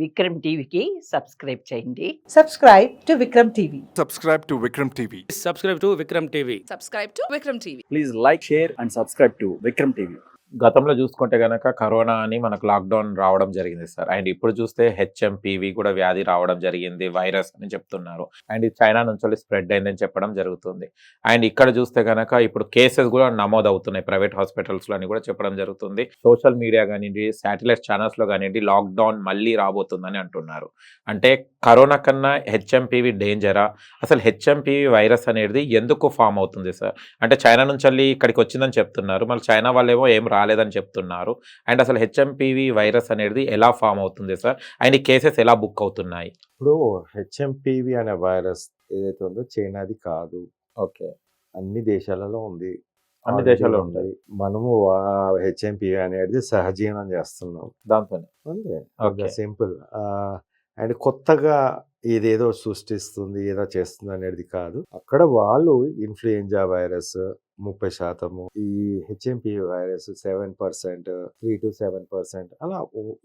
విక్రమ్ టీవీకి సబ్స్క్రైబ్ చేయండి. Subscribe to Vikram TV. Subscribe to Vikram TV. Subscribe to Vikram TV. Subscribe to Vikram TV. Please like, share and subscribe to Vikram TV. గతంలో చూసుకుంటే గనక corona అని మనకు lockdown రావడం జరిగింది సార్. అండ్ ఇప్పుడు చూస్తే హెచ్ఎంపీవి కూడా వ్యాధి రావడం జరిగింది, వైరస్ అని చెప్తున్నారు. అండ్ ఇది చైనా నుంచి స్ప్రెడ్ అయిందని చెప్పడం జరుగుతుంది. అండ్ ఇక్కడ చూస్తే గనక ఇప్పుడు కేసెస్ కూడా నమోదు అవుతున్నాయి ప్రైవేట్ హాస్పిటల్స్లో అని కూడా చెప్పడం జరుగుతుంది. సోషల్ మీడియా కానివ్వండి, శాటిలైట్ ఛానల్స్లో కానివ్వండి, లాక్డౌన్ మళ్ళీ రాబోతుందని అంటున్నారు. అంటే కరోనా కన్నా హెచ్ఎంపీవి డేంజరా? అసలు హెచ్ఎంపీవి వైరస్ అనేది ఎందుకు ఫామ్ అవుతుంది సార్? అంటే చైనా నుంచి వెళ్ళి ఇక్కడికి వచ్చిందని చెప్తున్నారు, మళ్ళీ చైనా వాళ్ళేమో ఏం రాలేదని చెప్తున్నారు. అండ్ అసలు హెచ్ఎంపీవి వైరస్ అనేది ఎలా ఫామ్ అవుతుంది సార్? అండ్ ఈ కేసెస్ ఎలా బుక్ అవుతున్నాయి? ఇప్పుడు హెచ్ఎంపీవి అనే వైరస్ ఏదైతే ఉందో చైనాది కాదు. ఓకే, అన్ని దేశాలలో ఉంది. అన్ని దేశాల్లో ఉంటాయి. మనము హెచ్ఎంపీవి అనేది సహజీవనం చేస్తున్నాం దాంతోనే. అంతే, ఓకే. సింపుల్. అండ్ కొత్తగా ఇదేదో సృష్టిస్తుంది, ఏదో చేస్తుంది అనేది కాదు. అక్కడ వాళ్ళు ఇన్ఫ్లుయెంజా వైరస్ 30%, ఈ హెచ్ఎంపీ వైరస్ 7%, 3 to 7% అలా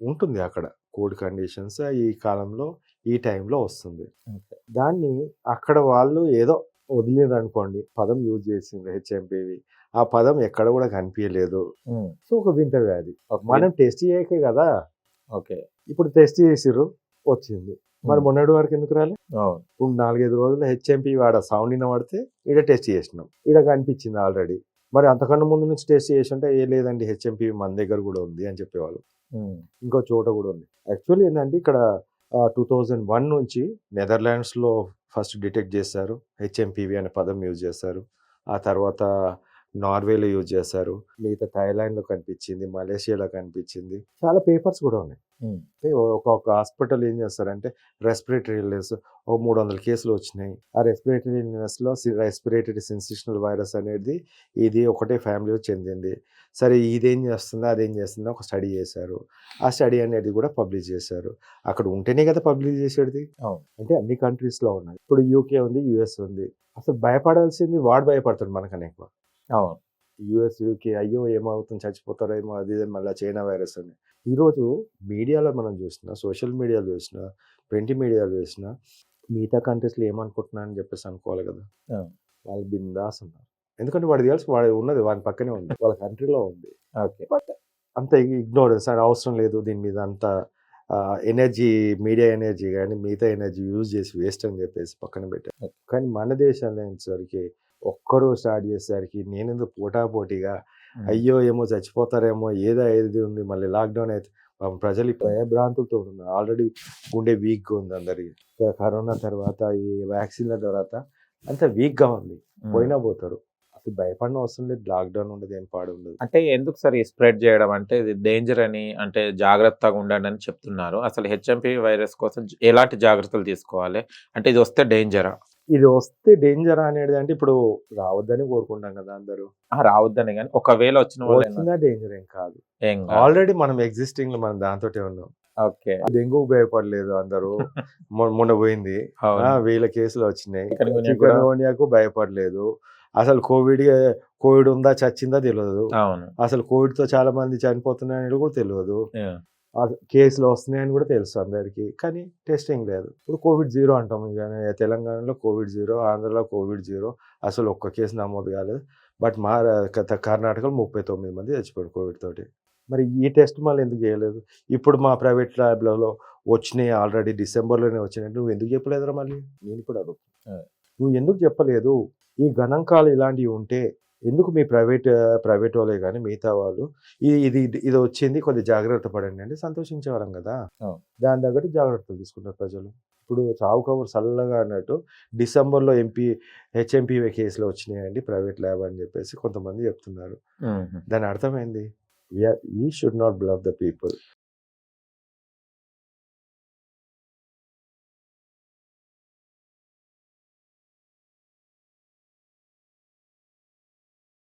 ఉంటుంది. అక్కడ కోడ్ కండిషన్స్ ఈ కాలంలో ఈ టైంలో వస్తుంది. దాన్ని అక్కడ వాళ్ళు ఏదో వదిలేరు అనుకోండి, పదం యూజ్ చేసిండ్రు హెచ్ఎంపీవి. ఆ పదం ఎక్కడ కూడా కనిపించలేదు. సో ఒక వింత వ్యాధి. మనం టెస్ట్ చేయకే కదా. ఓకే, ఇప్పుడు టెస్ట్ చేసిర్రు, వచ్చింది. మరి మొన్నటి వరకు ఎందుకు రాలే? ఇప్పుడు 4-5 రోజులు హెచ్ఎంపీ వాడ సౌండ్ వినబడితే ఈడ టెస్ట్ చేసినాం, ఈడ కనిపించింది ఆల్రెడీ. మరి అంతకన్నా ముందు నుంచి టెస్ట్ చేసి ఉంటే ఏ లేదండి హెచ్ఎంపీ మన దగ్గర కూడా ఉంది అని చెప్పేవాళ్ళు. ఇంకో చోట కూడా ఉంది. యాక్చువల్లీ ఏంటంటే ఇక్కడ 2001 నుంచి నెదర్లాండ్స్లో ఫస్ట్ డిటెక్ట్ చేశారు. హెచ్ఎంపీవి అనే పదం యూజ్ చేశారు. ఆ తర్వాత నార్వేలో యూజ్ చేశారు. మిగతా థాయిలాండ్లో కనిపించింది, మలేషియాలో కనిపించింది. చాలా పేపర్స్ కూడా ఉన్నాయి. ఒక హాస్పిటల్ ఏం చేస్తారంటే రెస్పిరేటరీ ఇల్నెస్ ఒక 300 కేసులు వచ్చినాయి. ఆ రెస్పిరేటరీ ఇల్నెస్లో రెస్పిరేటరీ సిన్సిషనల్ వైరస్ అనేది ఇది ఒకటే ఫ్యామిలీలో చెందింది. సరే ఇదేం చేస్తుందో అదేం చేస్తుందో ఒక స్టడీ చేశారు. ఆ స్టడీ అనేది కూడా పబ్లిష్ చేశారు. అక్కడ ఉంటేనే కదా పబ్లిష్ చేసేది. అంటే అన్ని కంట్రీస్లో ఉన్నాయి. ఇప్పుడు యూకే ఉంది, యుఎస్ ఉంది. అసలు భయపడాల్సింది వాడు భయపడతాడు మనకన్నా ఎక్కువ. యుఎస్, యూకే అయ్యో ఏమవుతుంది, చచ్చిపోతారేమో, అది మళ్ళీ చైనా వైరస్ అని. ఈరోజు మీడియాలో మనం చూసినా, సోషల్ మీడియాలో చూసినా, ప్రింట్ మీడియాలో చూసినా మిగతా కంట్రీస్లో ఏమనుకుంటున్నారని చెప్పేసి అనుకోవాలి కదా. వాళ్ళు బిందాస్ ఉన్నారు. ఎందుకంటే వాడు తెలుసు వాడు ఉన్నది వాడి పక్కనే ఉంది, వాళ్ళ కంట్రీలో ఉంది. ఓకే, బట్ అంత ఇగ్నోరెన్స్ అని అవసరం లేదు దీని మీద. అంత ఎనర్జీ, మీడియా ఎనర్జీ కానీ మిగతా ఎనర్జీ యూజ్ చేసి వేస్ట్ అని చెప్పేసి పక్కన పెట్టారు. కానీ మన దేశంలో వచ్చేసరికి ఒక్కరు స్టార్ట్ చేసేసరికి నేనెందుకు పోటాపోటీగా అయ్యో ఏమో చచ్చిపోతారేమో, ఏది ఉంది, మళ్ళీ లాక్డౌన్ అయితే ప్రజలు భయభ్రాంతులతో ఉన్నారు. ఆల్రెడీ గుండె వీక్గా ఉంది అందరికి. కరోనా తర్వాత ఈ వ్యాక్సిన్ల తర్వాత అంత వీక్గా ఉంది. పోయినా పోతారు. అసలు భయపడిన అవసరం లేదు. లాక్డౌన్ ఉండదు, ఏం పాడు ఉండదు. అంటే ఎందుకు సార్ ఈ స్ప్రెడ్ చేయడం? అంటే ఇది డేంజర్ అని, అంటే జాగ్రత్తగా ఉండండి అని చెప్తున్నారు. అసలు హెచ్ఎంపీ వైరస్ కోసం ఎలాంటి జాగ్రత్తలు తీసుకోవాలి? అంటే ఇది వస్తే డేంజరా? ఇది వస్తే డేంజర్ అనేది అంటే ఇప్పుడు రావద్దని కోరుకుంటాం కదా అందరూ. రావద్దని, కానీ ఒకవేళ వచ్చినా డేంజర్ ఏం కాదు. ఆల్రెడీ మనం ఎగ్జిస్టింగ్ లో మనం దాంతో ఉన్నాం. ఓకే, డెంగ్యూ భయపడలేదు అందరూ. మొన్న పోయింది, 1000 కేసులు వచ్చినాయి. చికెన్గున్యాకు భయపడలేదు. అసలు కోవిడ్ ఉందా చచ్చిందా తెలియదు. అసలు కోవిడ్ తో చాలా మంది చనిపోతున్నాయని కూడా తెలియదు. కేసులు వస్తున్నాయని కూడా తెలుసు అందరికీ, కానీ టెస్టింగ్ లేదు. ఇప్పుడు COVID-0 అంటాం. తెలంగాణలో COVID-0, ఆంధ్రలో COVID-0. అసలు ఒక్క కేసు నమోదు కాలేదు. బట్ మా కర్ణాటకలో 39 మంది చచ్చిపోయారు కోవిడ్ తోటి. మరి ఈ టెస్ట్ మళ్ళీ ఎందుకు చేయలేదు? ఇప్పుడు మా ప్రైవేట్ ల్యాబ్లలో వచ్చినాయి, ఆల్రెడీ డిసెంబర్లోనే వచ్చినాయి. నువ్వు ఎందుకు చెప్పలేదురా? మళ్ళీ నేను ఇప్పుడు అడుగుతున్నా, నువ్వు ఎందుకు చెప్పలేదు? ఈ గణాంకాలు ఇలాంటివి ఉంటే ఎందుకు మీ ప్రైవేట్ వాళ్ళే కానీ మిగతా వాళ్ళు ఇది వచ్చింది కొద్ది జాగ్రత్త పడండి అంటే సంతోషించేవాళ్ళం కదా. దాని తగ్గట్టు జాగ్రత్తలు తీసుకుంటారు ప్రజలు. ఇప్పుడు చావు కబురు చల్లగా అన్నట్టు డిసెంబర్లో హెచ్ఎంపీ కేసులు వచ్చినాయండి ప్రైవేట్ ల్యాబ్ అని చెప్పేసి కొంతమంది చెప్తున్నారు. దాని అర్థమైంది, we should not బ్లవ్ the people.